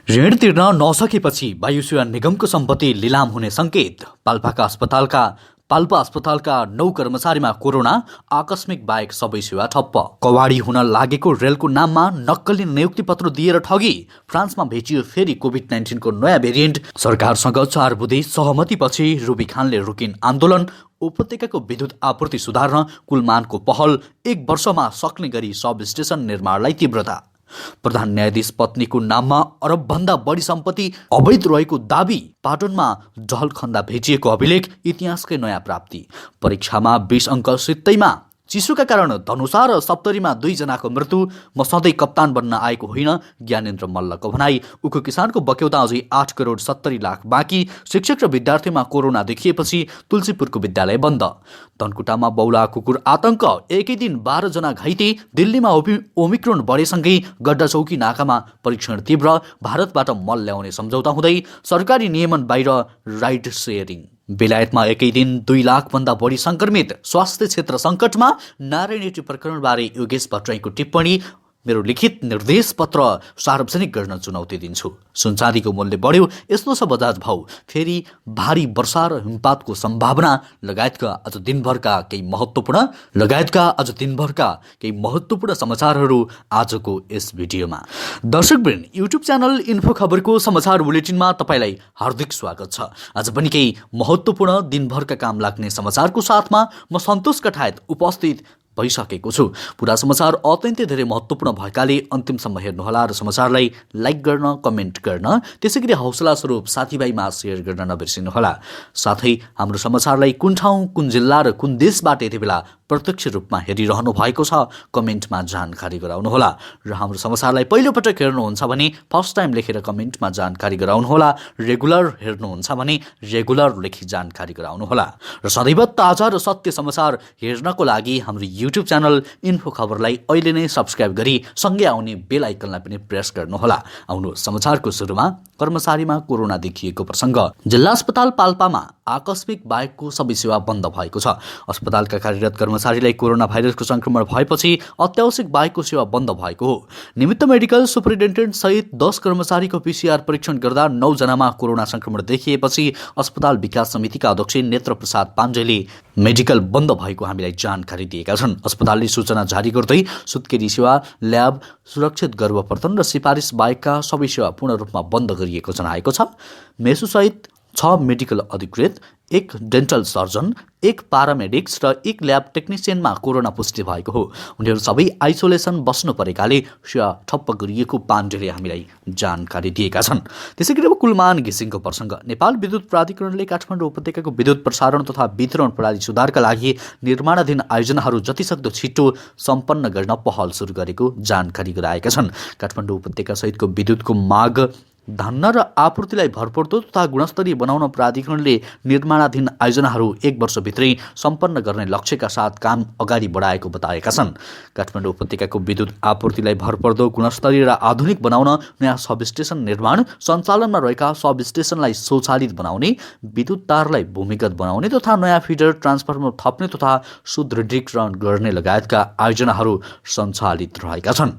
ऋण तिर्न नसकेपछि वायु सेवा निगमको सम्पत्ति लिलाम हुने संकेत। पाल्पा अस्पतालका 9 कर्मचारीमा कोरोना, आकस्मिक बाहेक सबै सेवा ठप्प। कवाडी हुन लागेको रेलको नाममा नक्कली नियुक्ति पत्र दिएर ठगी। फ्रान्समा भेटियो फेरि कोभिड-19 को नयाँ भेरिएन्ट। सरकारसँग 4 बुँदे सहमतिपछि रुबी खानले रोकिन् आन्दोलन। उपत्यकाको विद्युत आपूर्ति सुधार्न कुलमानको पहल। 1 वर्षमा सक्ने गरी सब स्टेसन निर्माणलाई तीव्रता। प्रधान न्यायाधीश पत्नीको नाममा अरबभन्दा बढी सम्पत्ति अवैध रहेको दाबी। पाटनमा जहल खन्दा भेटिएको अभिलेख। इतिहासकै नयाँ प्राप्ति। परीक्षामा 20 अङ्क सित्तैमा। चिसोका कारण धनुषा र सप्तरीमा 2 जनाको मृत्यु। म सधैँ कप्तान बन्न आएको होइन, ज्ञानेन्द्र मल्लको भनाई। उखु किसानको बक्यौता अझै 8 करोड 70 लाख बाँकी। शिक्षक र विद्यार्थीमा कोरोना देखिएपछि तुलसीपुरको विद्यालय बन्द। धनकुटामा बौला कुकुर आतंक। एकै दिन 12 जना घाइते। दिल्लीमा ओमिक्रोन बढेसँगै गड्डा चौकी नाकामा परीक्षण तीव्र। भारतबाट मल ल्याउने सम्झौता हुँदै। सरकारी नियमन बाहिर राइड सेयरिङ। बेलायतमा एकै दिन 2 लाखभन्दा बढी संक्रमित। स्वास्थ्य क्षेत्र सङ्कटमा। नारायण प्रकरणबारे योगेश भट्टराईको टिप्पणी। मेरो लिखित निर्देश पत्र सार्वजनिक गर्न चुनौती दिन्छु। सुनचाँदीको मूल्य बढ्यो, यस्तो छ बजार भाउ। फेरि भारी वर्षा र हिमपातको सम्भावना लगायतका आज दिनभरका केही महत्त्वपूर्ण समाचारहरू आजको यस भिडियोमा। दर्शकवृन्द, युट्युब च्यानल इन्फो खबरको समाचार बुलेटिनमा तपाईँलाई हार्दिक स्वागत छ। आज पनि केही महत्त्वपूर्ण दिनभरका काम लाग्ने समाचारको साथमा म सन्तोष कठायत उपस्थित भइसकेको छु। पुरा समाचार अत्यन्तै धेरै महत्त्वपूर्ण भएकाले अन्तिमसम्म हेर्नुहोला र समाचारलाई लाइक गर्न, कमेन्ट गर्न, त्यसैगरी हौसला स्वरूप साथीभाइमा सेयर गर्न नबिर्सिनुहोला। साथै हाम्रो समाचारलाई कुन ठाउँ, कुन जिल्ला र कुन देशबाट यति बेला प्रत्यक्ष रूपमा हेरिरहनु भएको छ कमेन्टमा जानकारी गराउनुहोला। र हाम्रो समाचारलाई पहिलोपटक हेर्नुहुन्छ भने फर्स्ट टाइम लेखेर कमेन्टमा जानकारी गराउनुहोला। रेगुलर हेर्नुहुन्छ भने रेगुलर लेखी जानकारी गराउनुहोला। र सदैव ताजा र सत्य समाचार हेर्नको लागि हाम्रो युट्युब च्यानल इन्फो खबरलाई अहिले नै सब्सक्राइब गरी सँगै आउने बेल आइकनलाई पनि प्रेस गर्नुहोला। आउनु समाचारको सुरुमा कर्मचारीमा कोरोना देखिएको प्रसङ्ग। जिल्ला अस्पताल पाल्पामा आकस्मिक बाहेकको सबै सेवा बन्द भएको छ। अस्पतालका कार्यरत कर्मचारीलाई कोरोना भाइरसको संक्रमण भएपछि अत्यावश्यक बाहेकको सेवा बन्द भएको हो। निमित्त मेडिकल सुपरिन्टेन्डेन्ट सहित 10 कर्मचारीको PCR परीक्षण गर्दा 9 जनामा कोरोना संक्रमण देखिएपछि अस्पताल विकास समितिका अध्यक्ष नेत्र प्रसाद पाण्डेले मेडिकल बन्द भएको हामीलाई जानकारी दिएका छन्। अस्पतालले सूचना जारी गर्दै सुत्केरी सेवा, ल्याब, सुरक्षित गर्भपर्तन र सिफारिस बाहेकका सबै सेवा पूर्ण रूपमा बन्द गरिएको जनाएको छ। मेसुसहित 6 मेडिकल अधिकृत, 1 डेन्टल सर्जन, 1 पारामेडिक्स र 1 ल्याब टेक्निसियनमा कोरोना पुष्टि भएको हो। उनीहरू सबै आइसोलेसन बस्नु परेकाले सेवा ठप्प गरिएको पाण्डेले हामीलाई जानकारी दिएका छन्। त्यसैगरी अब कुलमान घिसिङको प्रसङ्ग। नेपाल विद्युत प्राधिकरणले काठमाडौँ उपत्यकाको विद्युत प्रसारण तथा वितरण प्रणाली सुधारका लागि निर्माणाधीन आयोजनाहरू जतिसक्दो छिटो सम्पन्न गर्न पहल सुरु गरेको जानकारी गराएका छन्। काठमाडौँ उपत्यका सहितको विद्युतको माग, धान्न र आपूर्तिलाई भरपर्दो तथा गुणस्तरीय बनाउन प्राधिकरणले निर्माणाधीन आयोजनाहरू 1 वर्षभित्रै सम्पन्न गर्ने लक्ष्यका साथ काम अगाडि बढाएको बताएका छन्। काठमाडौँ उपत्यकाको विद्युत आपूर्तिलाई भरपर्दो, गुणस्तरीय र आधुनिक बनाउन नयाँ सब स्टेसन निर्माण, सञ्चालनमा रहेका सब स्टेसनलाई स्वचालित बनाउने, विद्युत तारलाई भूमिगत बनाउने तथा नयाँ फिडर ट्रान्सफर्मर थप्ने तथा सुदृढीकरण गर्ने लगायतका आयोजनाहरू सञ्चालित रहेका छन्।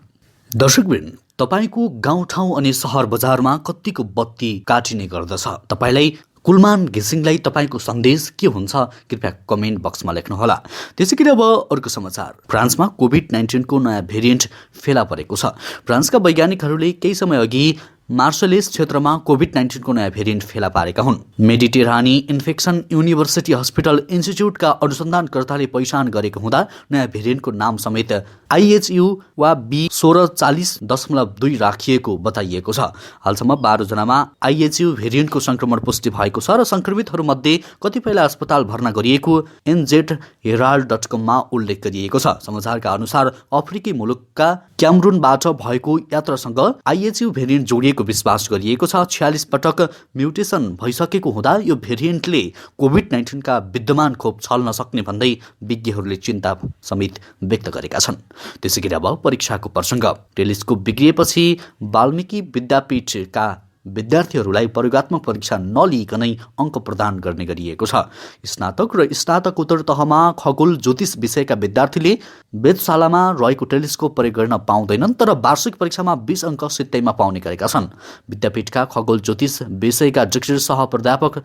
दर्शकवृन्द, तपाईको गाउँठाउँ अनि सहर बजारमा कतिको बत्ती काटिने गर्दछ? तपाईलाई कुलमान घिसिङलाई तपाईको सन्देश के हुन्छ? कृपया कमेन्ट बक्समा लेख्नुहोला। त्यसैगरी अब अर्को समाचार। फ्रान्समा कोभिड-19 को नयाँ भेरिएन्ट फेला परेको छ। फ्रान्सका वैज्ञानिकहरूले केही समय अघि मार्सलेस क्षेत्रमा कोभिड-19 को नयाँ भेरिएन्ट फेला पारेका हुन्। मेडिटेरानी इन्फेक्सन युनिभर्सिटी हस्पिटल इन्स्टिच्युटका अनुसन्धानकर्ताले पहिचान गरेको हुँदा नयाँ भेरिएन्टको नाम समेत IHU वा B16.2 राखिएको बताइएको छ। हालसम्म 12 जनामा IHU भेरिएन्टको संक्रमण पुष्टि भएको छ र संक्रमितहरूमध्ये कतिपयलाई अस्पताल भर्ना गरिएको NZ Herald.com मा उल्लेख गरिएको छ। समाचारका अनुसार अफ्रिकी मुलुकका क्यामरुनबाट भएको यात्रासँग IHU भेरिएन्ट जोडिएको विश्वास गरिएको छ। 46 पटक म्युटेसन भइसकेको हुँदा यो भेरिएन्टले कोभिड-19 का विद्यमान खोप छल्न सक्ने भन्दै विज्ञहरूले चिन्ता समेत व्यक्त गरेका छन्। त्यसैगरी अब परीक्षाको प्रसङ्ग। टेलिस्कोप बिग्रिएपछि वाल्मीकि विद्यापीठका विद्यार्थीहरूलाई प्रयोगात्मक परीक्षा नलिइकनै अङ्क प्रदान गर्ने गरिएको छ। स्नातक र स्नातकोत्तर तहमा खगोल ज्योतिष विषयका विद्यार्थीले वेधशालामा रहेको टेलिस्कोप प्रयोग गर्न पाउँदैनन्, तर वार्षिक परीक्षामा 20 अङ्क सित्तैमा पाउने गरेका छन्। विद्यापीठका खगोल ज्योतिष विषयका डिग्री सह प्राध्यापक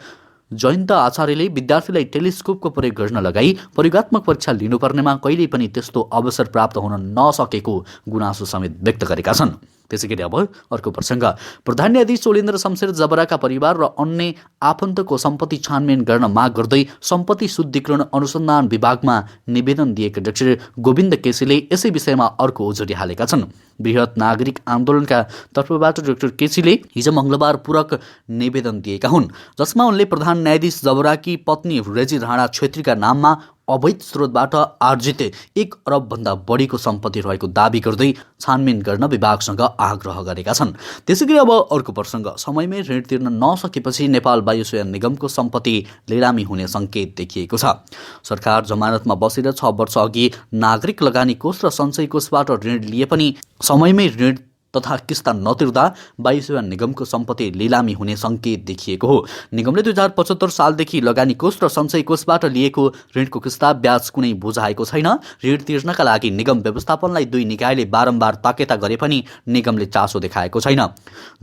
जयन्त आचार्यले विद्यार्थीलाई टेलिस्कोपको प्रयोग गर्न लगाई प्रयोगात्मक परीक्षा लिनुपर्नेमा कहिल्यै पनि त्यस्तो अवसर प्राप्त हुन नसकेको गुनासो समेत व्यक्त गरेका छन्। त्यसैगरी अब अर्को प्रसङ्ग। प्रधान न्यायाधीश चोलेन्द्र शमशेर जबराका परिवार र अन्य आफन्तको सम्पत्ति छानबिन गर्न माग गर्दै सम्पत्ति शुद्धिकरण अनुसन्धान विभागमा निवेदन दिएका डाक्टर गोविन्द केसीले यसै विषयमा अर्को उजुरी हालेका छन्। बृहत नागरिक आन्दोलनका तर्फबाट डाक्टर केसीले हिजो मङ्गलबार पूरक निवेदन दिएका हुन्, जसमा उनले प्रधान न्यायाधीश जबराकी पत्नी रेजी राणा छेत्रीका नाममा अवैध स्रोतबाट आर्जित 1 अरबभन्दा बढीको सम्पत्ति रहेको दावी गर्दै छानबिन गर्न विभागसँग आग्रह गरेका छन्। त्यसैगरी अब अर्को प्रसङ्ग। समयमै ऋण तिर्न नसकेपछि नेपाल वायुसेना निगमको सम्पत्ति लिलामी हुने सङ्केत देखिएको छ। सरकार जमानतमा बसेर 6 वर्ष अघि नागरिक लगानी कोष र सञ्चय कोषबाट ऋण लिए पनि समयमै ऋण तथा किस्ता नतिर्दा वायुसेवा निगमको सम्पत्ति लिलामी हुने सङ्केत देखिएको हो। निगमले 2075 सालदेखि लगानी कोष र सञ्चय कोषबाट लिएको ऋणको किस्ता ब्याज कुनै बुझाएको छैन। ऋण तिर्नका लागि निगम व्यवस्थापनलाई दुई निकायले बारम्बार ताकेता गरे पनि निगमले चासो देखाएको छैन।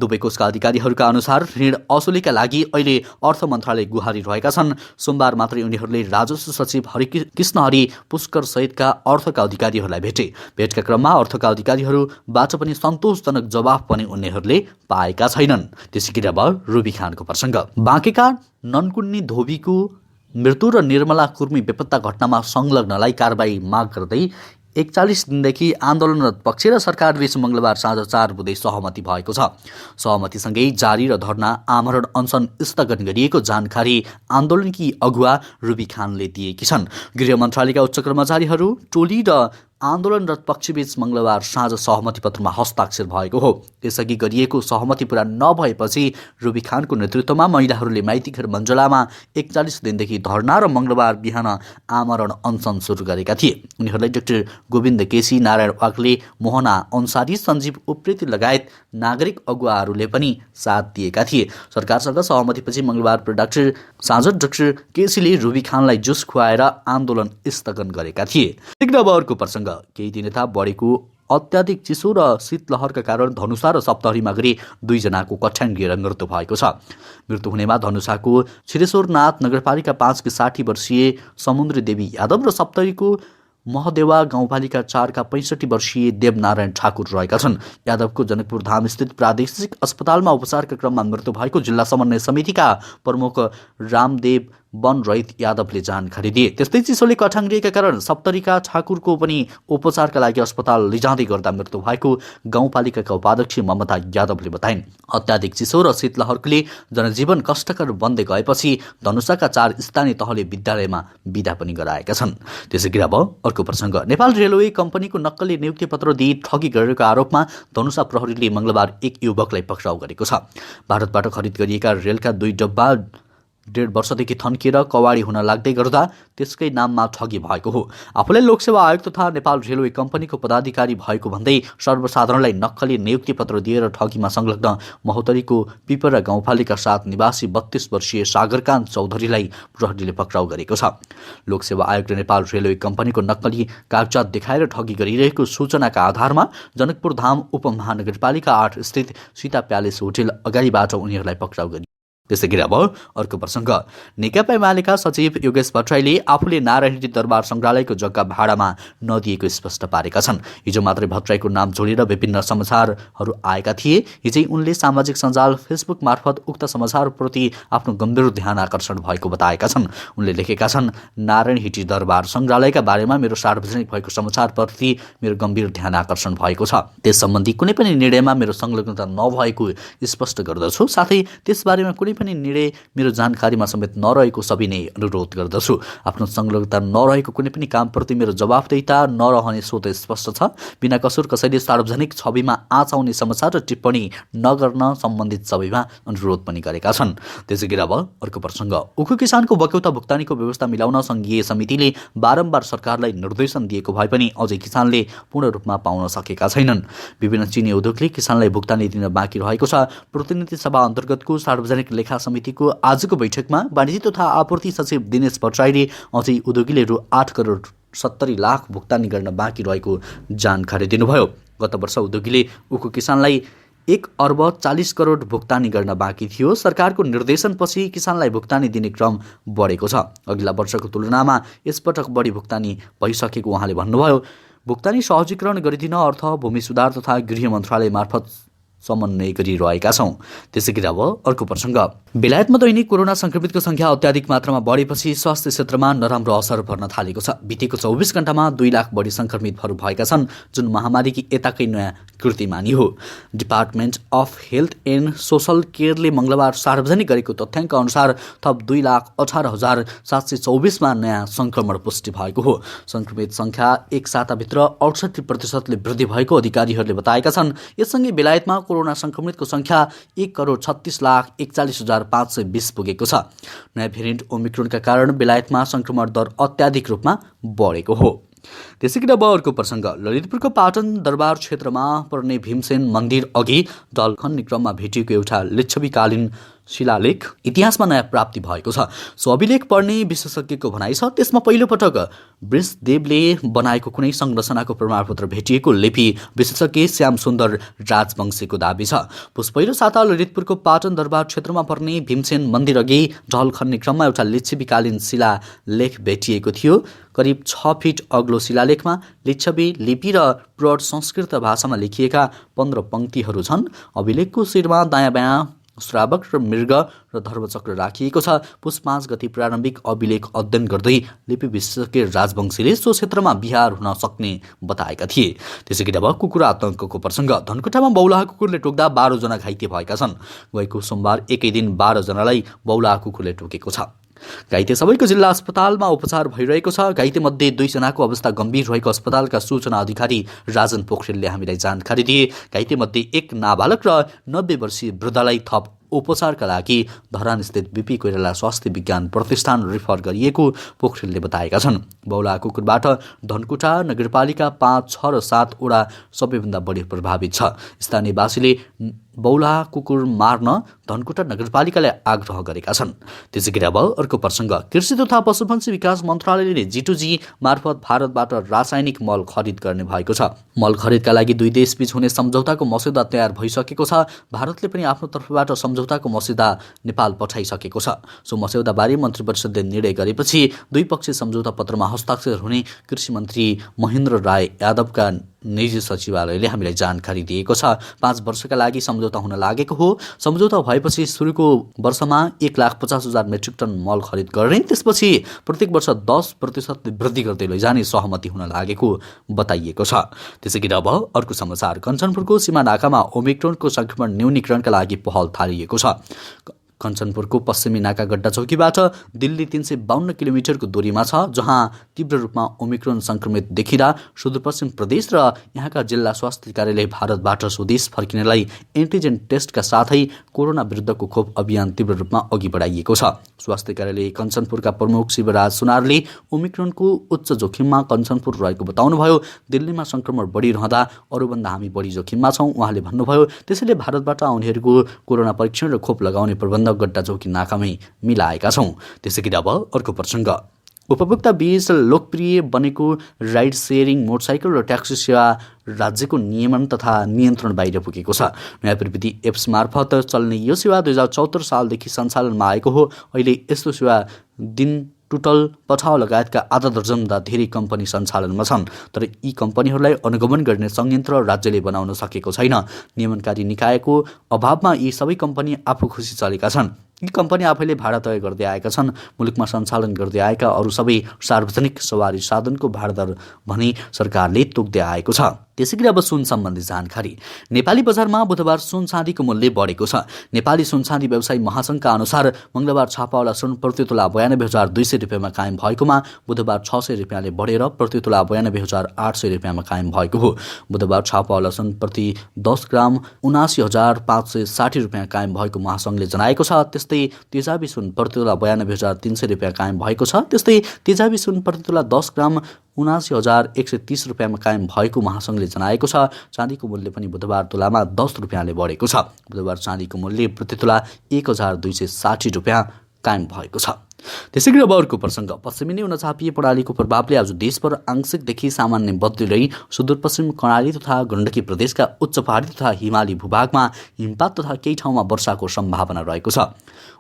दुवै कोषका अधिकारीहरूका अनुसार ऋण असुलीका लागि अहिले अर्थ मन्त्रालय गुहारी रहेका छन्। सोमबार मात्रै उनीहरूले राजस्व सचिव हरिकृष्ण हरि पुष्कर सहितका अर्थका अधिकारीहरूलाई भेटे। भेटका क्रममा अर्थका अधिकारीहरूबाट पनि सन्तोषजनक जवाफ पनि उनीहरूले पाएका छैनन्। त्यसैगरी अब रुबी खानको प्रसङ्ग। बाँकेका ननकुन्नी धोबीको मृत्यु र निर्मला कुर्मी बेपत्ता घटनामा संलग्नलाई कारबाही माग गर्दै 41 दिनदेखि आन्दोलनरत पक्ष र सरकारबीच मङ्गलबार साँझ 4 बजे सहमति भएको छ। सहमतिसँगै जारी र धरना आमरण अनसन स्थगन गरिएको जानकारी आन्दोलनकी अगुवा रुबी खानले दिएकी छन्। गृह मन्त्रालयका उच्च कर्मचारीहरू टोली र आन्दोलनरत पक्षबीच मङ्गलबार साँझ सहमति पत्रमा हस्ताक्षर भएको हो। त्यसअघि गरिएको सहमति पुरा नभएपछि रुबी खानको नेतृत्वमा महिलाहरूले माइतीघर मञ्जलामा 41 दिनदेखि धरना र मङ्गलबार बिहान आमरण अनसन सुरु गरेका थिए। उनीहरूलाई डाक्टर गोविन्द केसी, नारायण वाग्ले, मोहना अन्सारी, सञ्जीव उप्रेती लगायत नागरिक अगुवाहरूले पनि साथ दिएका थिए। सरकारसँग सहमतिपछि मङ्गलबार डाक्टर केसीले रुबी खानलाई जुस खुवाएर आन्दोलन स्थगन गरेका थिए। अब अर्को प्रसङ्ग। केही दिन यता बढेको अत्याधिक चिसो र शीतलहरका कारण धनुषा र सप्तरीमा गरी 2 जनाको कठ्याङ गिएर मृत्यु भएको छ। मृत्यु हुनेमा धनुषाको छिरेश्वरनाथ नगरपालिका 5 की 60 वर्षीय समुद्री देवी यादव र सप्तरीको महदेवा गाउँपालिका 4 का 65 वर्षीय देवनारायण ठाकुर रहेका छन्। यादवको जनकपुर धाम स्थित प्रादेशिक अस्पतालमा उपचारका क्रममा मृत्यु भएको जिल्ला समन्वय समितिका प्रमुख रामदेव वनरहित यादवले जानकारी दिए। त्यस्तै चिसोले कठाङ्ग्रिएका कारण सप्तरीका ठाकुरको पनि उपचारका लागि अस्पताल लिजाँदै गर्दा मृत्यु भएको गाउँपालिकाका उपाध्यक्ष ममता यादवले बताइन्। अत्याधिक चिसो र शीतलहरले जनजीवन कष्टकर बन्दै गएपछि धनुषाका 4 स्थानीय तहले विद्यालयमा बिदा पनि गराएका छन्। त्यसैगरी अब अर्को प्रसङ्ग। नेपाल रेलवे कम्पनीको नक्कली नियुक्ति पत्र दिई ठगी गरेको आरोपमा धनुषा प्रहरीले मङ्गलबार एक युवकलाई पक्राउ गरेको छ। भारतबाट खरिद गरिएका रेलका 2 डब्बा 1.5 वर्षदेखि थन्किएर कवाडी हुन लाग्दै गर्दा त्यसकै नाममा ठगी भएको हो। आफूलाई लोकसेवा आयोग तथा नेपाल रेलवे कम्पनीको पदाधिकारी भएको भन्दै सर्वसाधारणलाई नक्कली नियुक्ति पत्र दिएर ठगीमा संलग्न महोत्तरीको पिपरा गाउँपालिका 7 निवासी 32 वर्षीय सागरकान्त चौधरीलाई प्रहरीले पक्राउ गरेको छ। लोकसेवा आयोगले नेपाल रेलवे कम्पनीको नक्कली कागजात देखाएर ठगी गरिरहेको सूचनाका आधारमा जनकपुर धाम उपमहानगरपालिका 8 स्थित सीता प्यालेस होटल अगाडिबाट उनीहरूलाई पक्राउ गरियो। त्यसैगरी अब अर्को प्रसङ्ग। नेकपा एमालेका सचिव योगेश भट्टराईले आफूले नारायणी दरबार सङ्ग्रहालयको जग्गा भाडामा नदिएको स्पष्ट पारेका छन्। हिजो मात्रै भट्टराईको नाम जोडेर विभिन्न समाचारहरू आएका थिए। हिजै उनले सामाजिक सञ्जाल फेसबुक मार्फत उक्त समाचारप्रति आफ्नो गम्भीर ध्यान आकर्षण भएको बताएका छन्। उनले लेखेका छन्, नारायणी दरबार सङ्ग्रहालयका बारेमा मेरो सार्वजनिक भएको समाचारप्रति मेरो गम्भीर ध्यान आकर्षण भएको छ। त्यस सम्बन्धी कुनै पनि निर्णयमा मेरो संलग्नता नभएको स्पष्ट गर्दछु। साथै त्यसबारेमा कुनै पनि निर्णय मेरो जानकारीमा समेत नरहेको सविनय अनुरोध गर्दछु। आफ्नो संलग्नता नरहेको कुनै पनि कामप्रति मेरो जवाफदेहिता नरहने स्वत स्पष्ट छ। बिना कसुर कसैले सार्वजनिक छविमा आँच आउने समाचार र टिप्पणी नगर्न सम्बन्धित सबैमा अनुरोध पनि गरेका छन्। त्यसैगरी अब अर्को प्रसङ्ग। उखु किसानको बक्यौता भुक्तानीको व्यवस्था मिलाउन सङ्घीय समितिले बारम्बार सरकारलाई निर्देशन दिएको भए पनि अझै किसानले पूर्ण रूपमा पाउन सकेका छैनन्। विभिन्न चिनी उद्योगले किसानलाई भुक्तानी दिन बाँकी रहेको छ। प्रतिनिधि सभा अन्तर्गतको सार्वजनिक लेखा समितिको आजको बैठकमा वाणिज्य तथा आपूर्ति सचिव दिनेश भट्टराईले अझै उद्योगीले रु 8 करोड 70 लाख भुक्तानी गर्न बाँकी रहेको जानकारी दिनुभयो। गत वर्ष उद्योगीले उखु किसानलाई 1 अर्ब 40 करोड भुक्तानी गर्न बाँकी थियो। सरकारको निर्देशनपछि किसानलाई भुक्तानी दिने क्रम बढेको छ। अघिल्ला वर्षको तुलनामा यसपटक बढी भुक्तानी भइसकेको उहाँले भन्नुभयो। भुक्तानी सहजीकरण गरिदिन अर्थ, भूमि सुधार तथा गृह मन्त्रालय मार्फत समन्वय गरिरहेका छौँ। त्यसैगरी अब अर्को प्रसङ्ग। बेलायतमा दैनिक कोरोना सङ्क्रमितको सङ्ख्या अत्याधिक मात्रामा बढेपछि स्वास्थ्य क्षेत्रमा नराम्रो असर पर्न थालेको छ। बितेको 24 घण्टामा 2 लाख बढी सङ्क्रमितहरू भएका छन्, जुन महामारीकी यताकै नयाँ कीर्तिमानी हो। Department of health and social केयरले मङ्गलबार सार्वजनिक गरेको तथ्याङ्क अनुसार थप 2,18,724मा नयाँ सङ्क्रमण पुष्टि भएको हो। सङ्क्रमित सङ्ख्या एक साताभित्र 68% वृद्धि भएको अधिकारीहरूले बताएका छन्। यससँगै बेलायतमा कोरोना सङ्क्रमितको सङ्ख्या 1,36,41,520 पुगेको छ। नयाँ भेरिएन्ट ओमिक्रोनका कारण बेलायतमा सङ्क्रमण दर अत्याधिक रूपमा बढेको हो। त्यसैगरी अब अर्को प्रसङ्ग। ललितपुरको पाटन दरबार क्षेत्रमा पर्ने भीमसेन मन्दिर अघि जल खन्ने क्रममा भेटिएको एउटा लिच्छवीकालीन शिलालेख इतिहासमा नयाँ प्राप्ति भएको छ। सो अभिलेख पढ्ने विशेषज्ञको भनाइ छ, त्यसमा पहिलोपटक वृषदेवले बनाएको कुनै संरचनाको प्रमाणपत्र भेटिएको लिपि विशेषज्ञ श्याम सुन्दर राजवंशीको दाबी छ। पुस पहिलो साता ललितपुरको पाटन दरबार क्षेत्रमा पर्ने भीमसेन मन्दिर अघि ढल खन्ने क्रममा एउटा लिच्छवीकालीन शिलालेख भेटिएको थियो। करिब 6 फिट अग्लो शिलालेखमा लिच्छवी लिपि र प्रौढ संस्कृत भाषामा लेखिएका 15 पङ्क्तिहरू छन्। अभिलेखको शिरमा दायाँ बायाँ श्रावक र मृग र धर्मचक्र राखिएको छ। पुस 5 गते प्रारम्भिक अभिलेख अध्ययन गर्दै लिपि विशेषज्ञ राजवंशीले सो क्षेत्रमा बिहार हुन सक्ने बताएका थिए। त्यसैगरी अब कुकुर आतङ्कको प्रसङ्ग। धनकुटामा बौलाहा कुकुरले टोक्दा 12 जना घाइते भएका छन्। गएको सोमबार एकै दिन 12 जनालाई बौलाहा कुकुरले टोकेको छ। घाइते सबैको जिल्ला अस्पतालमा उपचार भइरहेको छ। घाइते मध्ये 2 जनाको अवस्था गम्भीर रहेको अस्पतालका सूचना अधिकारी राजन पोखरेलले हामीलाई जानकारी दिए। घाइते मध्ये 1 नाबालक र 90 वर्षीय वृद्धलाई थप उपचारका लागि धरानस्थित बीपी कोइराला स्वास्थ्य विज्ञान प्रतिष्ठान रिफर गरिएको पोखरेलले बताएका छन्। बौलाहा कुकुरबाट धनकुटा नगरपालिका 5, 6 र 7 वडा सबैभन्दा बढी प्रभावित छ। स्थानीयवासीले बौलाहा कुकुर मार्न धनकुटा नगरपालिकालाई आग्रह गरेका छन्। त्यसैगरी अब अर्को प्रसङ्ग। कृषि तथा पशुपन्छी विकास मन्त्रालयले G2G मार्फत भारतबाट रासायनिक मल खरिद गर्ने भएको छ। मल खरिदका लागि 2 देशबीच हुने सम्झौताको मस्यौदा तयार भइसकेको छ। भारतले पनि आफ्नो तर्फबाट सम्झौताको मस्यौदा नेपाल पठाइसकेको छ। सो मस्यौदाबारे मन्त्री परिषदले निर्णय गरेपछि द्विपक्षीय सम्झौता पत्रमा हस्ताक्षर हुने कृषि मन्त्री महेन्द्र राय यादवका निजी सचिवालयले हामीलाई जानकारी दिएको छ। 5 वर्षका लागि सम्झौता हुन लागेको हो। सम्झौता भएपछि सुरुको वर्षमा 1,50,000 मेट्रिक टन मल खरिद गर्ने, त्यसपछि प्रत्येक वर्ष 10% वृद्धि गर्दै लैजाने सहमति हुन लागेको बताइएको छ। त्यसैगरी अब अर्को समाचार। कञ्चनपुरको सीमा नाकामा ओमिक्रोनको सङ्क्रमण न्यूनीकरणका लागि पहल थालिएको छ। कञ्चनपुरको पश्चिमी नाका गड्डा चौकीबाट दिल्ली 352 किलोमिटरको दूरीमा छ, जहाँ तीव्र रूपमा ओमिक्रोन सङ्क्रमित देखिँदा सुदूरपश्चिम प्रदेश र यहाँका जिल्ला स्वास्थ्य कार्यालय भारतबाट स्वदेश फर्किनेलाई एन्टिजेन टेस्टका साथै कोरोना विरुद्धको खोप अभियान तीव्र रूपमा अघि बढाइएको छ। स्वास्थ्य कार्यालय कञ्चनपुरका प्रमुख शिवराज सुनारले ओमिक्रोनको उच्च जोखिममा कञ्चनपुर रहेको बताउनुभयो। दिल्लीमा सङ्क्रमण बढिरहँदा अरूभन्दा हामी बढी जोखिममा छौँ उहाँले भन्नुभयो। त्यसैले भारतबाट आउनेहरूको कोरोना परीक्षण र खोप लगाउने प्रबन्ध गड्डा चौकी नाकामै मिलाएका छौँ। त्यसैगरी अब अर्को प्रसङ्ग। उपभोक्ता बीच लोकप्रिय बनेको राइड सेयरिङ मोटरसाइकल र ट्याक्सी सेवा राज्यको नियमन तथा नियन्त्रण बाहिर पुगेको छ। नयाँ प्रविधि एप्स मार्फत चल्ने यो सेवा 2074 सालदेखि सञ्चालनमा आएको हो। अहिले यस्तो सेवा दिन टुटल पठाउ लगायतका आधा दर्जनभन्दा धेरै कम्पनी सञ्चालनमा छन्, तर यी कम्पनीहरूलाई अनुगमन गर्ने संयन्त्र राज्यले बनाउन सकेको छैन। नियमनकारी निकायको अभावमा यी सबै कम्पनी आफू खुसी चलेका छन्। यी कम्पनी आफैले भाडा तय गर्दै आएका छन्। मुलुकमा सञ्चालन गर्दै आएका अरू सबै सार्वजनिक सवारी साधनको भाडा दर भने सरकारले तोक्दै आएको छ। त्यसैगरी अब सुन सम्बन्धी जानकारी। नेपाली बजारमा बुधबार सुन चाँदीको मूल्य बढेको छ। नेपाली सुन चाँदी व्यवसायी महासङ्घका अनुसार मंगलबार छापावाला सुन प्रति तोला 92,200 रुपियाँमा कायम भएकोमा बुधबार 600 रुपियाँले बढेर प्रति तोला 92,800 रुपियाँमा कायम भएको हो। बुधबार छापावाला सुन प्रति 10 ग्राम 79,560 रुपियाँ कायम भएको महासङ्घले जनाएको छ। त्यस्तै तेजाबी सुन प्रति तोला 92,300 रुपियाँ कायम भएको छ। त्यस्तै तेजाबी सुन प्रति तोला 10 ग्राम 79,130 रुपियाँमा कायम भएको महासङ्घले जनाएको छ। चाँदीको मूल्य पनि बुधबार तोलामा 10 रुपियाँले बढेको छ। बुधबार चाँदीको मूल्य प्रति तोला 1,260 रुपियाँ कायम भएको छ। त्यसैगरी अब अर्को प्रसङ्ग। पश्चिमी न्यूनचापीय प्रणालीको प्रभावले आज देशभर आंशिकदेखि सामान्य बदली रही सुदूरपश्चिम कर्णाली तथा गण्डकी प्रदेशका उच्च पहाडी तथा हिमाली भूभागमा हिमपात तथा केही ठाउँमा वर्षाको सम्भावना रहेको छ।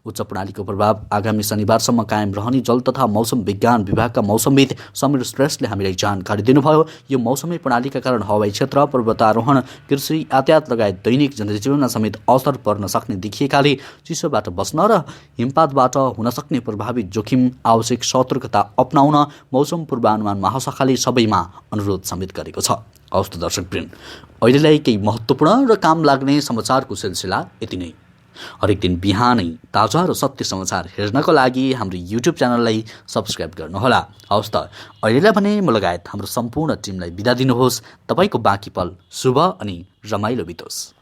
उच्च प्रणालीको प्रभाव आगामी शनिबारसम्म कायम रहने जल तथा मौसम विज्ञान विभागका मौसमविद समीर श्रेष्ठले हामीलाई जानकारी दिनुभयो। यो मौसमी प्रणालीका कारण हवाई क्षेत्र, पर्वतारोहण, कृषि, यातायात लगायत दैनिक जनजीवनमा समेत असर पर्न सक्ने देखिएकाले चिसोबाट बस्न र हिमपातबाट हुन सक्ने प्रभावित जोखिम आवश्यक सतर्कता अपनाउन मौसम पूर्वानुमान महाशाखाले सबैमा अनुरोध समेत गरेको छ। हवस् त दर्शकवृन्द, अहिलेलाई केही महत्त्वपूर्ण र काम लाग्ने समाचारको सिलसिला यति नै। हरेक दिन बिहानै ताजा र सत्य समाचार हेर्नको लागि हाम्रो युट्युब च्यानललाई सब्स्क्राइब गर्नुहोला। हवस् त अहिलेलाई भने म लगायत हाम्रो सम्पूर्ण टिमलाई बिदा दिनुहोस्। तपाईँको बाँकी पल शुभ अनि रमाइलो बितोस्।